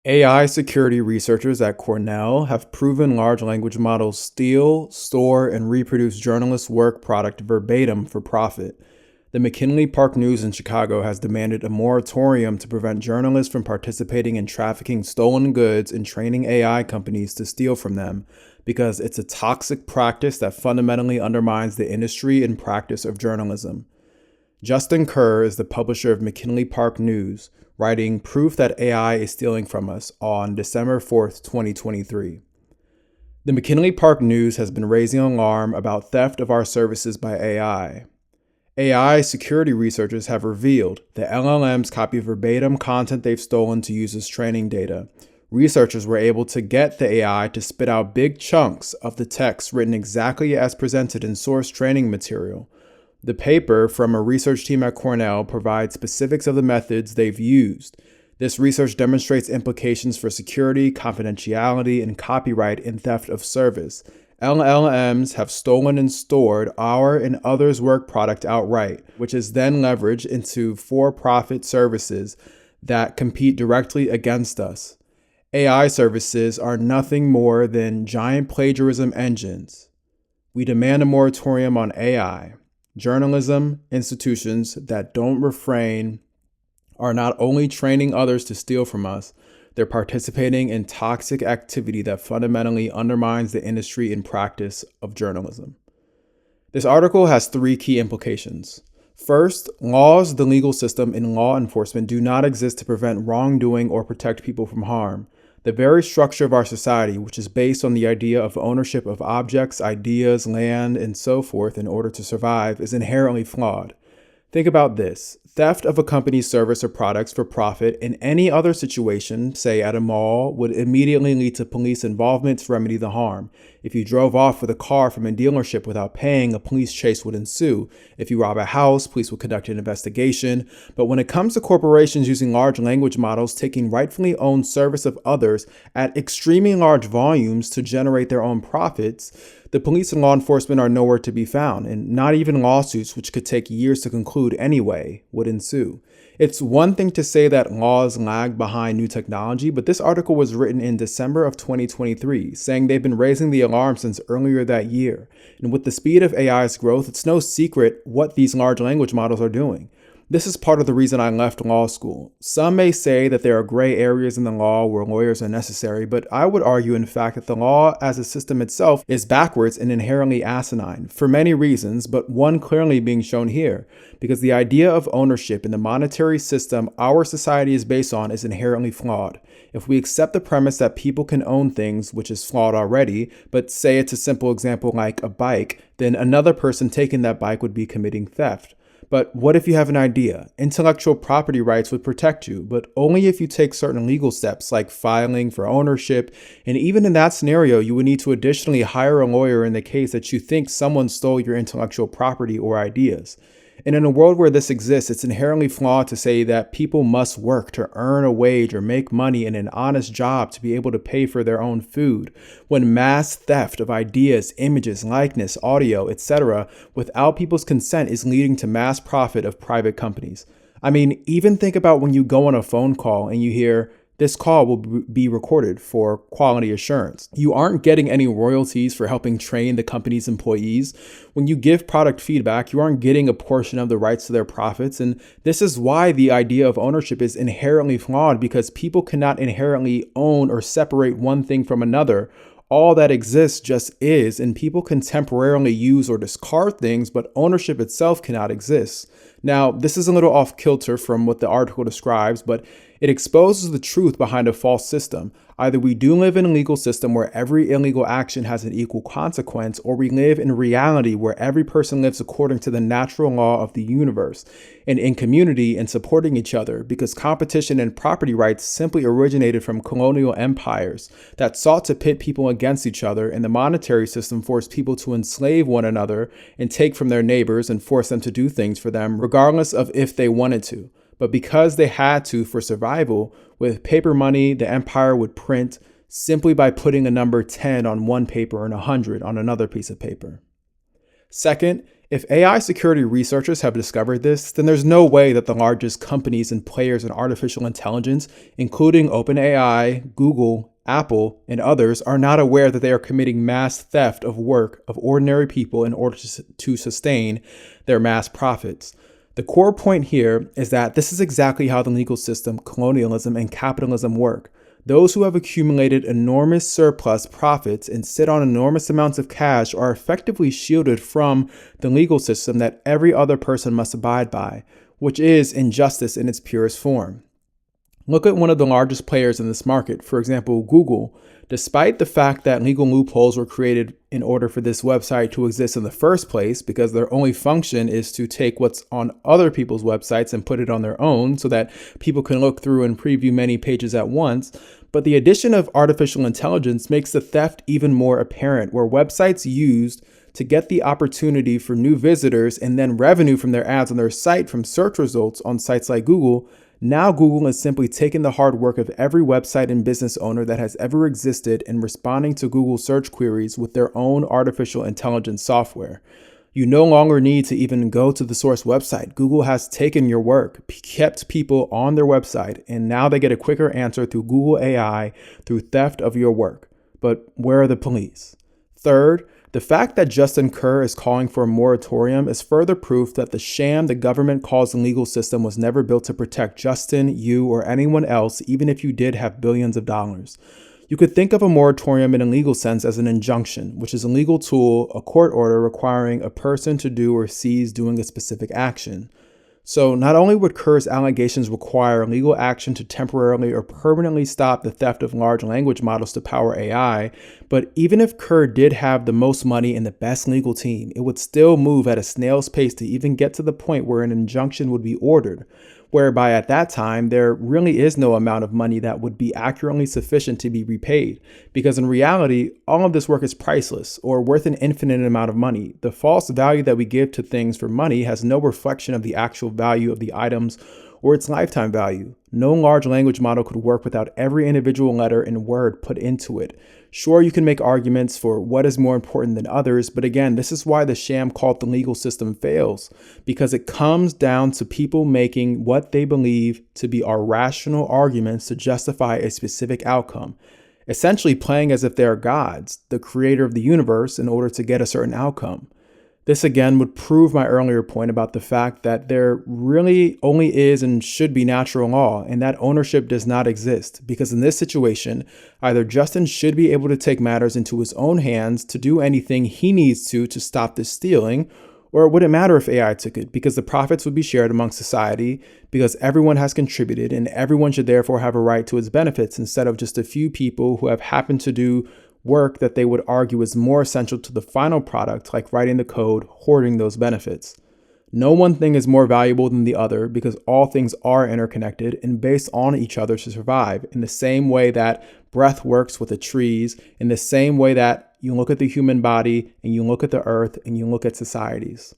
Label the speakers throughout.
Speaker 1: AI security researchers at Cornell have proven large language models steal, store, and reproduce journalists' work product verbatim for profit. The McKinley Park News in Chicago has demanded a moratorium to prevent journalists from participating in trafficking stolen goods and training AI companies to steal from them, because it's a toxic practice that fundamentally undermines the industry and practice of journalism. Justin Kerr is the publisher of McKinley Park News, writing Proof That AI is Stealing From Us on December 4th, 2023. The McKinley Park News has been raising alarm about theft of our services by AI. AI security researchers have revealed that LLMs copy verbatim content they've stolen to use as training data. Researchers were able to get the AI to spit out big chunks of the text written exactly as presented in source training material. The paper from a research team at Cornell provides specifics of the methods they've used. This research demonstrates implications for security, confidentiality, and copyright in theft of service. LLMs have stolen and stored our and others' work product outright, which is then leveraged into for-profit services that compete directly against us. AI services are nothing more than giant plagiarism engines. We demand a moratorium on AI. Journalism institutions that don't refrain are not only training others to steal from us, they're participating in toxic activity that fundamentally undermines the industry and practice of journalism. This article has three key implications. First, laws, the legal system, and law enforcement do not exist to prevent wrongdoing or protect people from harm. The very structure of our society, which is based on the idea of ownership of objects, ideas, land, and so forth in order to survive, is inherently flawed. Think about this. Theft of a company's service or products for profit in any other situation, say at a mall, would immediately lead to police involvement to remedy the harm. If you drove off with a car from a dealership without paying, a police chase would ensue. If you rob a house, police would conduct an investigation. But when it comes to corporations using large language models taking rightfully owned service of others at extremely large volumes to generate their own profits, the police and law enforcement are nowhere to be found, and not even lawsuits, which could take years to conclude anyway, would ensue. It's one thing to say that laws lag behind new technology, but this article was written in December of 2023, saying they've been raising the alarm since earlier that year. And with the speed of AI's growth, it's no secret what these large language models are doing. This is part of the reason I left law school. Some may say that there are gray areas in the law where lawyers are necessary, but I would argue, in fact, that the law as a system itself is backwards and inherently asinine for many reasons, but one clearly being shown here, because the idea of ownership in the monetary system our society is based on is inherently flawed. If we accept the premise that people can own things, which is flawed already, but say it's a simple example like a bike, then another person taking that bike would be committing theft. But what if you have an idea? Intellectual property rights would protect you, but only if you take certain legal steps like filing for ownership. And even in that scenario, you would need to additionally hire a lawyer in the case that you think someone stole your intellectual property or ideas. And in a world where this exists, it's inherently flawed to say that people must work to earn a wage or make money in an honest job to be able to pay for their own food, when mass theft of ideas, images, likeness, audio, etc., without people's consent is leading to mass profit of private companies. I mean, even think about when you go on a phone call and you hear, "This call will be recorded for quality assurance." You aren't getting any royalties for helping train the company's employees. When you give product feedback, you aren't getting a portion of the rights to their profits. And this is why the idea of ownership is inherently flawed, because people cannot inherently own or separate one thing from another. All that exists just is, and people can temporarily use or discard things, but ownership itself cannot exist. Now, this is a little off kilter from what the article describes, but it exposes the truth behind a false system. Either we do live in a legal system where every illegal action has an equal consequence, or we live in reality where every person lives according to the natural law of the universe and in community and supporting each other, because competition and property rights simply originated from colonial empires that sought to pit people against each other, and the monetary system forced people to enslave one another and take from their neighbors and force them to do things for them, regardless of if they wanted to. But because they had to for survival, with paper money, the empire would print simply by putting a number 10 on one paper and 100 on another piece of paper. Second, If AI security researchers have discovered this, then there's no way that the largest companies and players in artificial intelligence, including OpenAI, Google, Apple, and others, are not aware that they are committing mass theft of work of ordinary people in order to sustain their mass profits. The core point here is that this is exactly how the legal system, colonialism, and capitalism work. Those who have accumulated enormous surplus profits and sit on enormous amounts of cash are effectively shielded from the legal system that every other person must abide by, which is injustice in its purest form. Look at one of the largest players in this market, for example, Google. Despite the fact that legal loopholes were created in order for this website to exist in the first place, because their only function is to take what's on other people's websites and put it on their own so that people can look through and preview many pages at once. But the addition of artificial intelligence makes the theft even more apparent, where websites used to get the opportunity for new visitors and then revenue from their ads on their site from search results on sites like Google. Now Google is simply taking the hard work of every website and business owner that has ever existed and responding to Google search queries with their own artificial intelligence software. You no longer need to even go to the source website. Google has taken your work, kept people on their website, and now they get a quicker answer through Google AI through theft of your work. But where are the police? Third, the fact that Justin Kerr is calling for a moratorium is further proof that the sham the government calls the legal system was never built to protect Justin, you, or anyone else, even if you did have billions of dollars. You could think of a moratorium in a legal sense as an injunction, which is a legal tool, a court order requiring a person to do or cease doing a specific action. So not only would Kerr's allegations require legal action to temporarily or permanently stop the theft of large language models to power AI, but even if Kerr did have the most money and the best legal team, it would still move at a snail's pace to even get to the point where an injunction would be ordered, whereby at that time there really is no amount of money that would be accurately sufficient to be repaid, because in reality, all of this work is priceless or worth an infinite amount of money. The false value that we give to things for money has no reflection of the actual value of the items or its lifetime value. No large language model could work without every individual letter and word put into it. Sure, you can make arguments for what is more important than others, but again, this is why the sham called the legal system fails, because it comes down to people making what they believe to be our rational arguments to justify a specific outcome, essentially playing as if they are gods, the creator of the universe, in order to get a certain outcome. This again would prove my earlier point about the fact that there really only is and should be natural law, and that ownership does not exist, because in this situation, either Justin should be able to take matters into his own hands to do anything he needs to stop this stealing, or it wouldn't matter if AI took it, because the profits would be shared among society, because everyone has contributed and everyone should therefore have a right to its benefits instead of just a few people who have happened to do work that they would argue is more essential to the final product, like writing the code, hoarding those benefits. No one thing is more valuable than the other because all things are interconnected and based on each other to survive, in the same way that breath works with the trees, in the same way that you look at the human body and you look at the earth and you look at societies.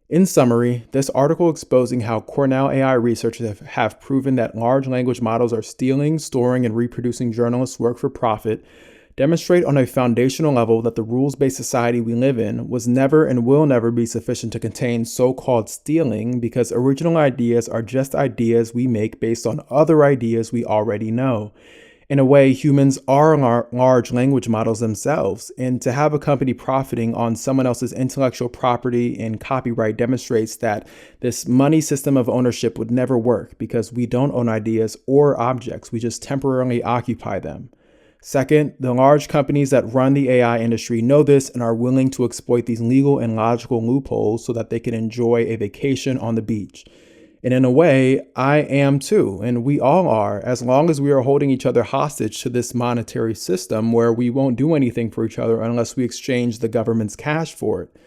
Speaker 1: In summary, this article exposing how Cornell AI researchers have proven that large language models are stealing, storing, and reproducing journalists' work for profit demonstrate on a foundational level that the rules-based society we live in was never and will never be sufficient to contain so-called stealing, because original ideas are just ideas we make based on other ideas we already know. In a way, humans are large language models themselves, and to have a company profiting on someone else's intellectual property and copyright demonstrates that this money system of ownership would never work, because we don't own ideas or objects, we just temporarily occupy them. Second, the large companies that run the AI industry know this and are willing to exploit these legal and logical loopholes so that they can enjoy a vacation on the beach. And in a way, I am too, and we all are, as long as we are holding each other hostage to this monetary system where we won't do anything for each other unless we exchange the government's cash for it.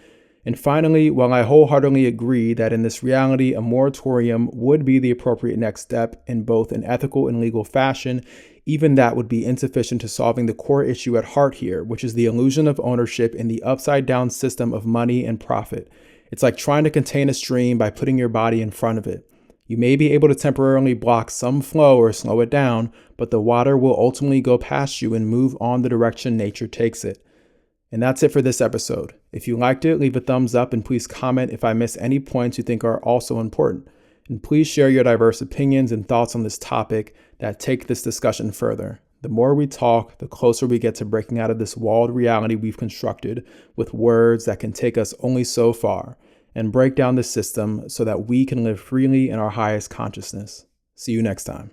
Speaker 1: And finally, while I wholeheartedly agree that in this reality, a moratorium would be the appropriate next step in both an ethical and legal fashion, even that would be insufficient to solving the core issue at heart here, which is the illusion of ownership in the upside-down system of money and profit. It's like trying to contain a stream by putting your body in front of it. You may be able to temporarily block some flow or slow it down, but the water will ultimately go past you and move on the direction nature takes it. And that's it for this episode. If you liked it, leave a thumbs up and please comment if I miss any points you think are also important. And please share your diverse opinions and thoughts on this topic that take this discussion further. The more we talk, the closer we get to breaking out of this walled reality we've constructed with words that can take us only so far, and break down the system so that we can live freely in our highest consciousness. See you next time.